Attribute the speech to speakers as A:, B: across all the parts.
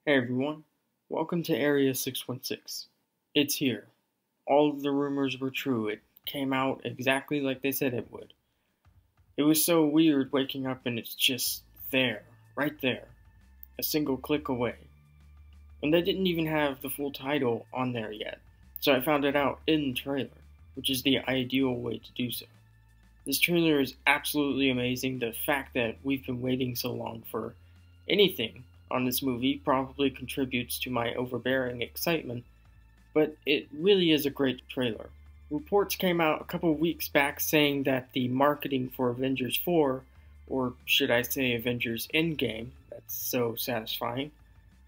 A: Hey everyone, welcome to Area 616. It's here. All of the rumors were true. It came out exactly like they said it would. It was so weird waking up and it's just there, right there, a single click away. And they didn't even have the full title on there yet, so I found it out in the trailer, which is the ideal way to do so. This trailer is absolutely amazing. The fact that we've been waiting so long for anything on this movie probably contributes to my overbearing excitement, but it really is a great trailer. Reports came out a couple weeks back saying that the marketing for Avengers 4, or should I say Avengers Endgame, that's so satisfying,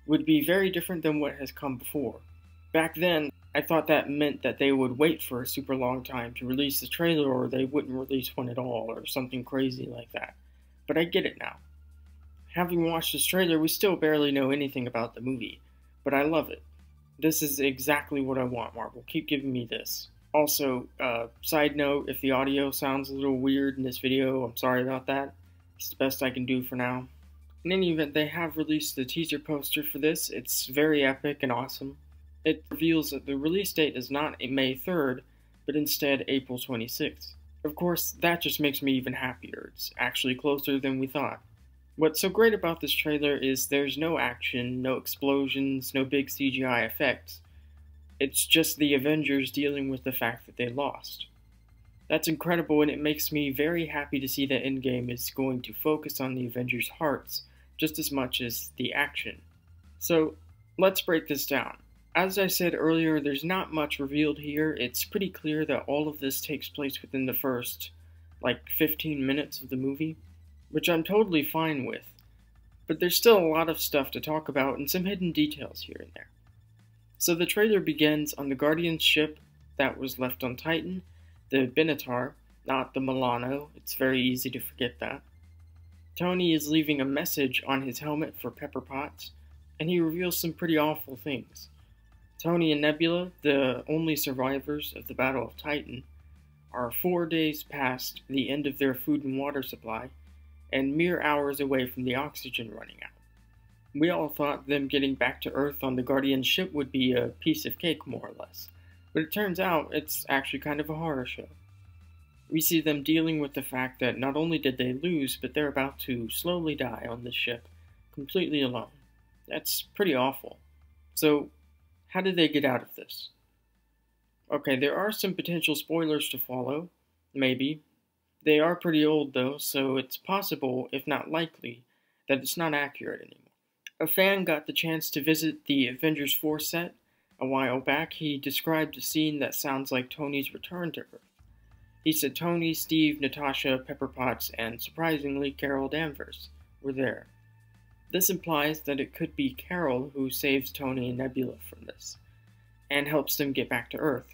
A: would be very different than what has come before. Back then, I thought that meant that they would wait for a super long time to release the trailer or they wouldn't release one at all or something crazy like that. But I get it now. Having watched this trailer, we still barely know anything about the movie, but I love it. This is exactly what I want, Marvel. Keep giving me this. Also, side note, if the audio sounds a little weird in this video, I'm sorry about that. It's the best I can do for now. In any event, they have released the teaser poster for this. It's very epic and awesome. It reveals that the release date is not May 3rd, but instead April 26th. Of course, that just makes me even happier. It's actually closer than we thought. What's so great about this trailer is there's no action, no explosions, no big CGI effects. It's just the Avengers dealing with the fact that they lost. That's incredible, and it makes me very happy to see that Endgame is going to focus on the Avengers' hearts just as much as the action. So, let's break this down. As I said earlier, there's not much revealed here. It's pretty clear that all of this takes place within the first, 15 minutes of the movie, which I'm totally fine with. But there's still a lot of stuff to talk about and some hidden details here and there. So the trailer begins on the Guardian's ship that was left on Titan, the Benatar, not the Milano. It's very easy to forget that. Tony is leaving a message on his helmet for Pepper Potts, and he reveals some pretty awful things. Tony and Nebula, the only survivors of the Battle of Titan, are 4 days past the end of their food and water supply, and mere hours away from the oxygen running out. We all thought them getting back to Earth on the Guardian ship would be a piece of cake, more or less, but it turns out it's actually kind of a horror show. We see them dealing with the fact that not only did they lose, but they're about to slowly die on this ship, completely alone. That's pretty awful. So, how did they get out of this? Okay, there are some potential spoilers to follow, maybe. They are pretty old though, so it's possible, if not likely, that it's not accurate anymore. A fan got the chance to visit the Avengers 4 set a while back. He described a scene that sounds like Tony's return to Earth. He said Tony, Steve, Natasha, Pepper Potts, and surprisingly Carol Danvers were there. This implies that it could be Carol who saves Tony and Nebula from this, and helps them get back to Earth.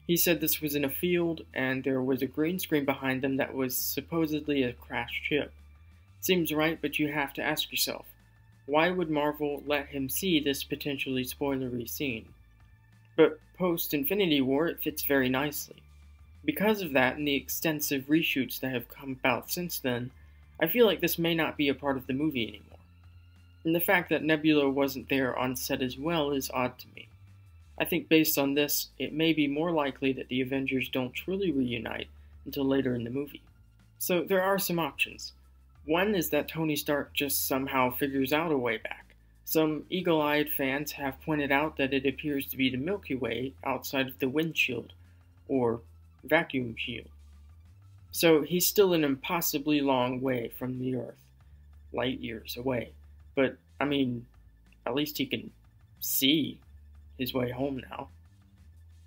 A: He said this was in a field, and there was a green screen behind them that was supposedly a crashed ship. Seems right, but you have to ask yourself, why would Marvel let him see this potentially spoilery scene? But post-Infinity War, it fits very nicely. Because of that, and the extensive reshoots that have come about since then, I feel like this may not be a part of the movie anymore. And the fact that Nebula wasn't there on set as well is odd to me. I think based on this, it may be more likely that the Avengers don't truly reunite until later in the movie. So there are some options. One is that Tony Stark just somehow figures out a way back. Some eagle-eyed fans have pointed out that it appears to be the Milky Way outside of the windshield, or vacuum shield. So he's still an impossibly long way from the Earth, light years away. But, at least he can see his way home now.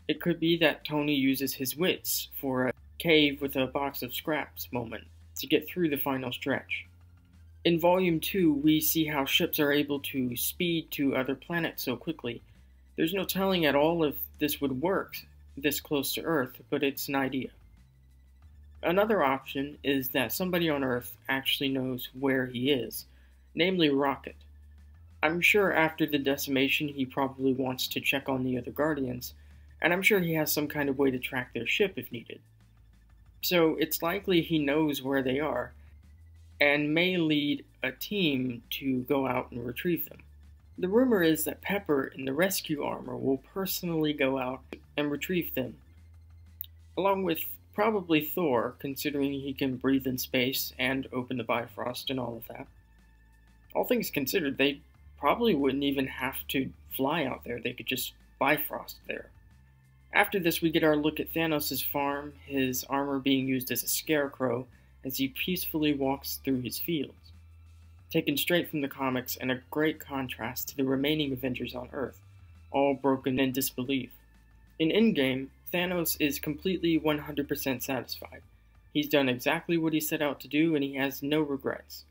A: It could be that Tony uses his wits for a cave with a box of scraps moment to get through the final stretch. In Volume 2, we see how ships are able to speed to other planets so quickly. There's no telling at all if this would work this close to Earth, but it's an idea. Another option is that somebody on Earth actually knows where he is, namely Rocket. I'm sure after the decimation he probably wants to check on the other Guardians, and I'm sure he has some kind of way to track their ship if needed. So it's likely he knows where they are, and may lead a team to go out and retrieve them. The rumor is that Pepper in the rescue armor will personally go out and retrieve them, along with probably Thor, considering he can breathe in space and open the Bifrost and all of that. All things considered, they probably wouldn't even have to fly out there, they could just Bifrost there. After this, we get our look at Thanos' farm, his armor being used as a scarecrow as he peacefully walks through his fields. Taken straight from the comics and a great contrast to the remaining Avengers on Earth, all broken in disbelief. In Endgame, Thanos is completely 100% satisfied. He's done exactly what he set out to do and he has no regrets.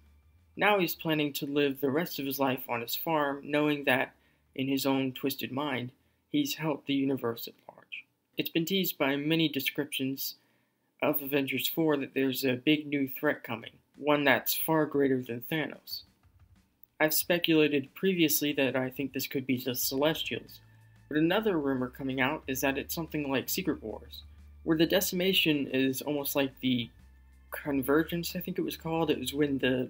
A: Now he's planning to live the rest of his life on his farm, knowing that, in his own twisted mind, he's helped the universe at large. It's been teased by many descriptions of Avengers 4 that there's a big new threat coming, one that's far greater than Thanos. I've speculated previously that I think this could be the Celestials, but another rumor coming out is that it's something like Secret Wars, where the decimation is almost like the Convergence, I think it was called. It was when the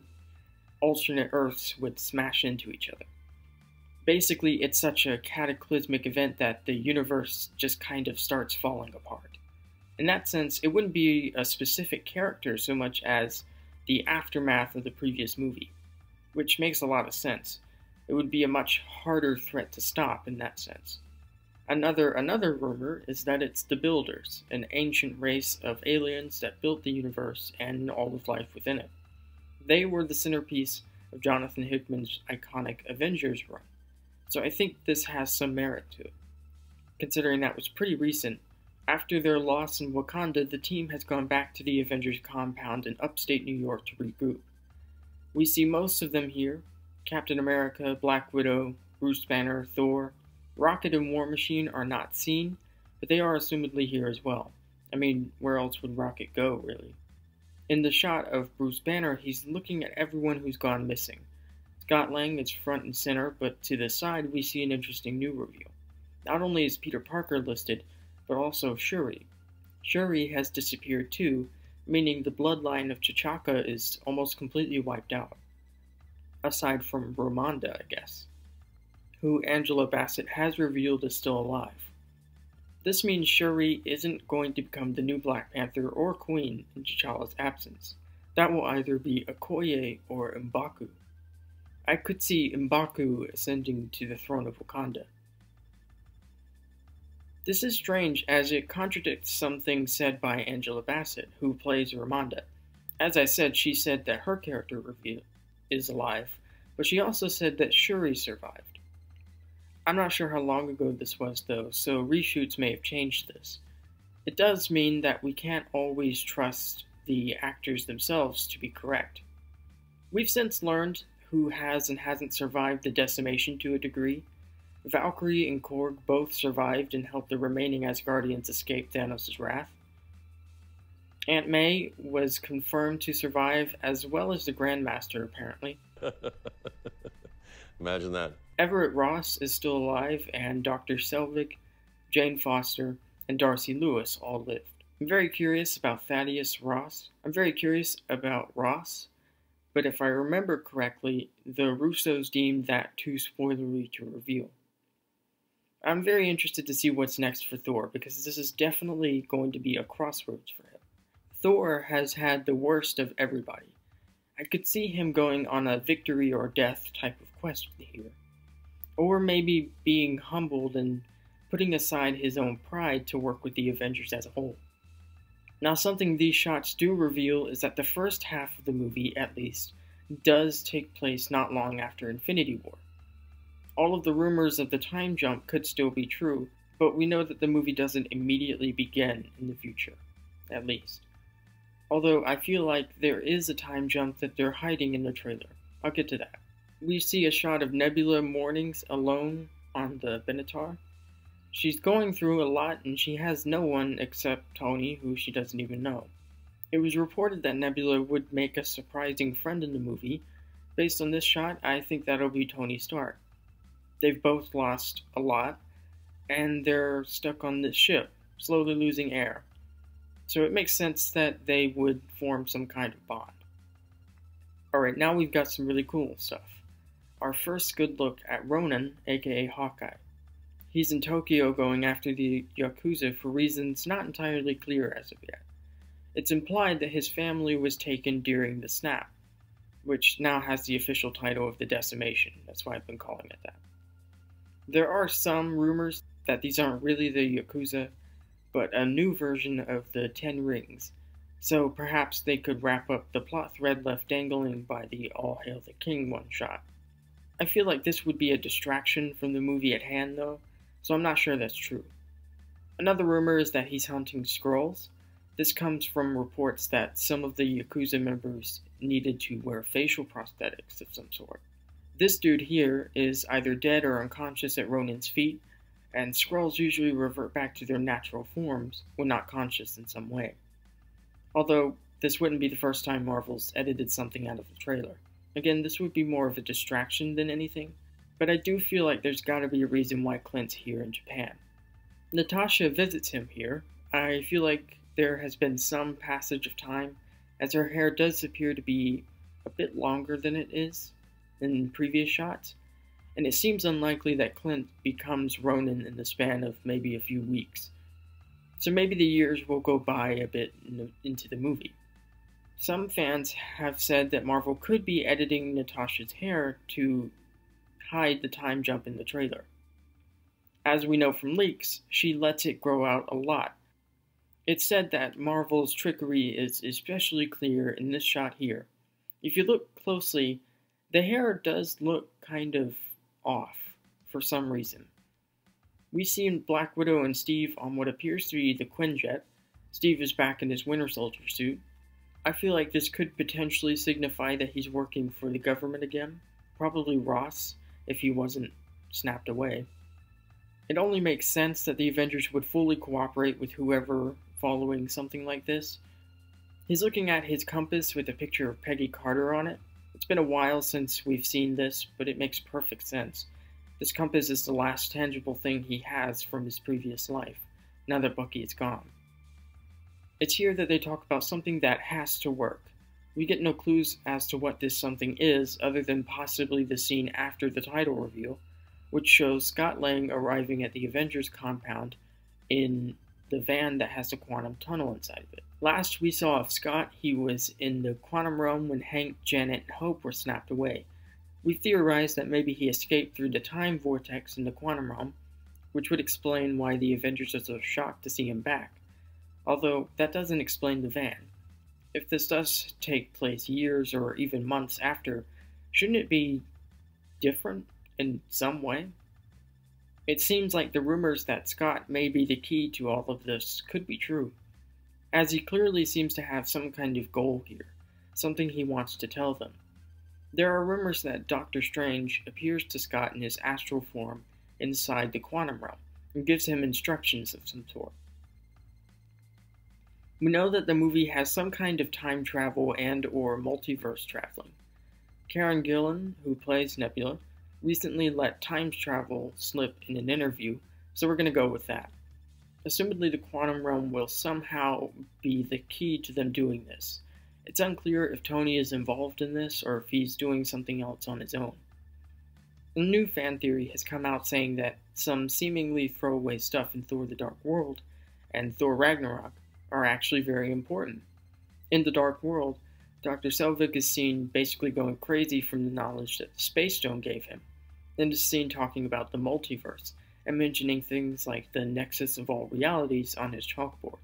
A: alternate Earths would smash into each other. Basically, it's such a cataclysmic event that the universe just kind of starts falling apart. In that sense, it wouldn't be a specific character so much as the aftermath of the previous movie, which makes a lot of sense. It would be a much harder threat to stop in that sense. Another rumor is that it's the Builders, an ancient race of aliens that built the universe and all of life within it. They were the centerpiece of Jonathan Hickman's iconic Avengers run, so I think this has some merit to it. Considering that was pretty recent, after their loss in Wakanda, the team has gone back to the Avengers compound in upstate New York to regroup. We see most of them here: Captain America, Black Widow, Bruce Banner, Thor. Rocket and War Machine are not seen, but they are assumedly here as well. I mean, where else would Rocket go, really? In the shot of Bruce Banner, he's looking at everyone who's gone missing. Scott Lang is front and center, but to the side we see an interesting new reveal. Not only is Peter Parker listed, but also Shuri. Shuri has disappeared too, meaning the bloodline of T'Chaka is almost completely wiped out. Aside from Ramonda, I guess, who Angela Bassett has revealed is still alive. This means Shuri isn't going to become the new Black Panther or Queen in T'Challa's absence. That will either be Okoye or M'Baku. I could see M'Baku ascending to the throne of Wakanda. This is strange as it contradicts something said by Angela Bassett, who plays Ramonda. As I said, she said that her character is alive, but she also said that Shuri survived. I'm not sure how long ago this was though, so reshoots may have changed this. It does mean that we can't always trust the actors themselves to be correct. We've since learned who has and hasn't survived the decimation to a degree. Valkyrie and Korg both survived and helped the remaining Asgardians escape Thanos' wrath. Aunt May was confirmed to survive, as well as the Grandmaster, apparently.
B: Imagine that.
A: Everett Ross is still alive, and Dr. Selvig, Jane Foster, and Darcy Lewis all lived. I'm very curious about Thaddeus Ross. But if I remember correctly, the Russos deemed that too spoilery to reveal. I'm very interested to see what's next for Thor, because this is definitely going to be a crossroads for him. Thor has had the worst of everybody. I could see him going on a victory or death type of quest here. Or maybe being humbled and putting aside his own pride to work with the Avengers as a whole. Now, something these shots do reveal is that the first half of the movie, at least, does take place not long after Infinity War. All of the rumors of the time jump could still be true, but we know that the movie doesn't immediately begin in the future, at least. Although I feel like there is a time jump that they're hiding in the trailer. I'll get to that. We see a shot of Nebula mornings alone on the Benatar. She's going through a lot and she has no one except Tony, who she doesn't even know. It was reported that Nebula would make a surprising friend in the movie. Based on this shot, I think that'll be Tony Stark. They've both lost a lot, and they're stuck on this ship, slowly losing air. So it makes sense that they would form some kind of bond. Alright, now we've got some really cool stuff. our first good look at Ronan, aka Hawkeye. He's in Tokyo going after the Yakuza for reasons not entirely clear as of yet. It's implied that his family was taken during the snap, which now has the official title of the decimation. That's why I've been calling it that. There are some rumors that these aren't really the Yakuza, but a new version of the Ten Rings, so perhaps they could wrap up the plot thread left dangling by the All Hail the King one-shot. I feel like this would be a distraction from the movie at hand, though, so I'm not sure that's true. Another rumor is that he's hunting Skrulls. This comes from reports that some of the Yakuza members needed to wear facial prosthetics of some sort. This dude here is either dead or unconscious at Ronan's feet, and Skrulls usually revert back to their natural forms when not conscious in some way. Although, this wouldn't be the first time Marvel's edited something out of the trailer. Again, this would be more of a distraction than anything, but I do feel like there's gotta be a reason why Clint's here in Japan. Natasha visits him here. I feel like there has been some passage of time, as her hair does appear to be a bit longer than it is in previous shots, and it seems unlikely that Clint becomes Ronin in the span of maybe a few weeks. So maybe the years will go by a bit into the movie. Some fans have said that Marvel could be editing Natasha's hair to hide the time jump in the trailer. As we know from leaks, she lets it grow out a lot. It's said that Marvel's trickery is especially clear in this shot here. If you look closely, the hair does look kind of off for some reason. We see Black Widow and Steve on what appears to be the Quinjet. Steve is back in his Winter Soldier suit. I feel like this could potentially signify that he's working for the government again, probably Ross, if he wasn't snapped away. It only makes sense that the Avengers would fully cooperate with whoever following something like this. He's looking at his compass with a picture of Peggy Carter on it. It's been a while since we've seen this, but it makes perfect sense. This compass is the last tangible thing he has from his previous life, now that Bucky is gone. It's here that they talk about something that has to work. We get no clues as to what this something is, other than possibly the scene after the title reveal, which shows Scott Lang arriving at the Avengers compound in the van that has the quantum tunnel inside of it. Last we saw of Scott, he was in the quantum realm when Hank, Janet, and Hope were snapped away. We theorized that maybe he escaped through the time vortex in the quantum realm, which would explain why the Avengers are so shocked to see him back. Although, that doesn't explain the van. If this does take place years or even months after, shouldn't it be different in some way? It seems like the rumors that Scott may be the key to all of this could be true, as he clearly seems to have some kind of goal here, something he wants to tell them. There are rumors that Doctor Strange appears to Scott in his astral form inside the quantum realm, and gives him instructions of some sort. We know that the movie has some kind of time travel and or multiverse traveling. Karen Gillan, who plays Nebula, recently let time travel slip in an interview, so we're going to go with that. Assumedly the quantum realm will somehow be the key to them doing this. It's unclear if Tony is involved in this or if he's doing something else on his own. A new fan theory has come out saying that some seemingly throwaway stuff in Thor: The Dark World and Thor: Ragnarok are actually very important. In The Dark World, Dr. Selvig is seen basically going crazy from the knowledge that the Space Stone gave him, and is seen talking about the multiverse, and mentioning things like the nexus of all realities on his chalkboard.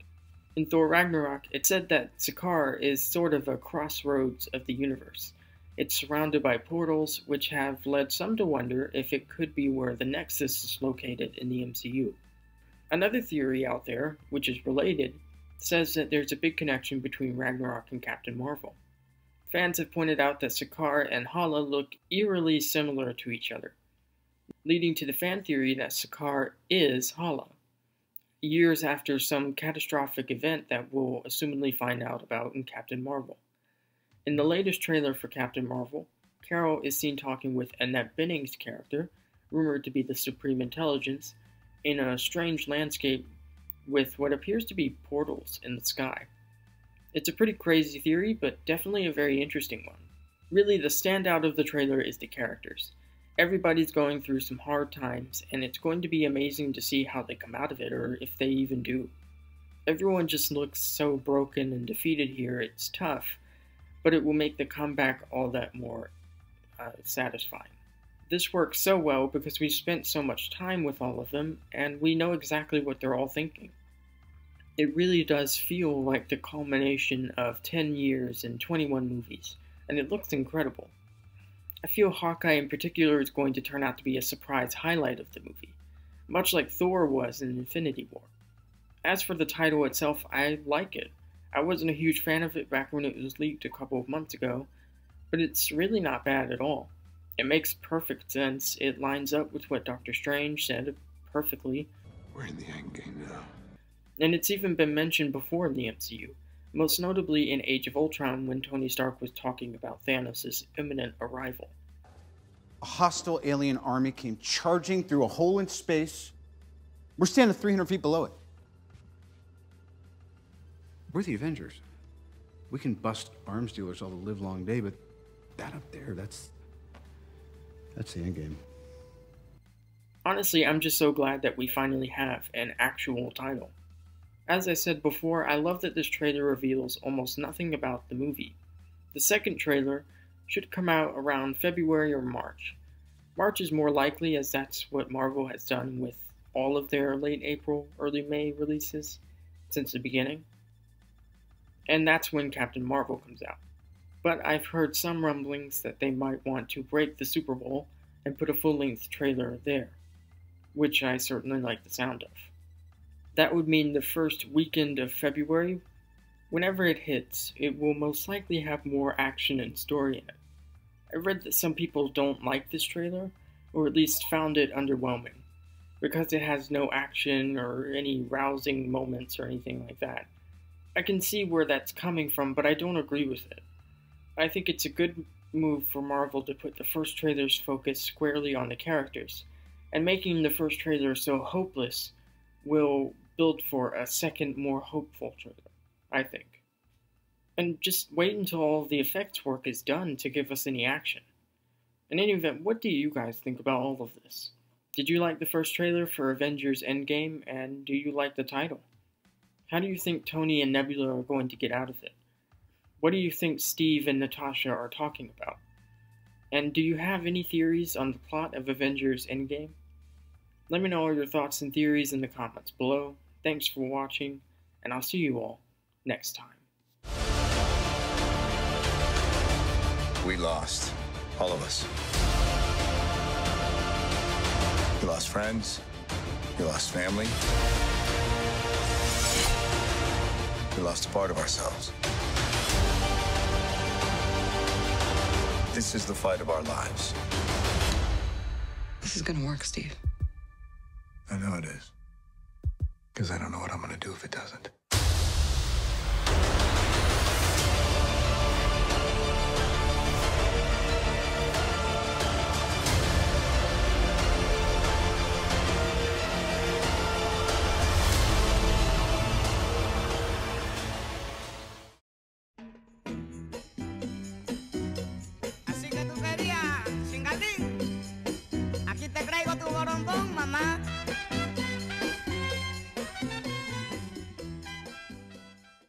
A: In Thor: Ragnarok, it's said that Sakaar is sort of a crossroads of the universe. It's surrounded by portals, which have led some to wonder if it could be where the nexus is located in the MCU. Another theory out there, which is related, says that there's a big connection between Ragnarok and Captain Marvel. Fans have pointed out that Sakaar and Hala look eerily similar to each other, leading to the fan theory that Sakaar is Hala, years after some catastrophic event that we'll assumedly find out about in Captain Marvel. In the latest trailer for Captain Marvel, Carol is seen talking with Annette Bening's character, rumored to be the Supreme Intelligence, in a strange landscape with what appears to be portals in the sky. It's a pretty crazy theory, but definitely a very interesting one. Really, the standout of the trailer is the characters. Everybody's going through some hard times, and it's going to be amazing to see how they come out of it, or if they even do. Everyone just looks so broken and defeated here, it's tough, but it will make the comeback all that more satisfying. This works so well because we've spent so much time with all of them, and we know exactly what they're all thinking. It really does feel like the culmination of 10 years and 21 movies, and it looks incredible. I feel Hawkeye in particular is going to turn out to be a surprise highlight of the movie, much like Thor was in Infinity War. As for the title itself, I like it. I wasn't a huge fan of it back when it was leaked a couple of months ago, but it's really not bad at all. It makes perfect sense. It lines up with what Doctor Strange said perfectly.
B: We're in the Endgame now.
A: And it's even been mentioned before in the MCU, most notably in Age of Ultron when Tony Stark was talking about Thanos' imminent arrival.
C: A hostile alien army came charging through a hole in space. We're standing 300 feet below it. We're the Avengers. We can bust arms dealers all the livelong day, but that up there, that's the Endgame.
A: Honestly, I'm just so glad that we finally have an actual title. As I said before, I love that this trailer reveals almost nothing about the movie. The second trailer should come out around February or March. March is more likely, as that's what Marvel has done with all of their late April, early May releases since the beginning. And that's when Captain Marvel comes out. But I've heard some rumblings that they might want to break the Super Bowl and put a full-length trailer there, which I certainly like the sound of. That would mean the first weekend of February. Whenever it hits, it will most likely have more action and story in it. I read that some people don't like this trailer, or at least found it underwhelming, because it has no action or any rousing moments or anything like that. I can see where that's coming from, but I don't agree with it. I think it's a good move for Marvel to put the first trailer's focus squarely on the characters, and making the first trailer so hopeless will build for a second, more hopeful trailer, I think. And just wait until all the effects work is done to give us any action. In any event, what do you guys think about all of this? Did you like the first trailer for Avengers Endgame, and do you like the title? How do you think Tony and Nebula are going to get out of it? What do you think Steve and Natasha are talking about? And do you have any theories on the plot of Avengers Endgame? Let me know all your thoughts and theories in the comments below. Thanks for watching, and I'll see you all next time.
B: We lost. All of us. We lost friends. We lost family. We lost a part of ourselves. This is the fight of our lives.
D: This is gonna work, Steve.
B: I know it is. Because I don't know what I'm gonna do if it doesn't.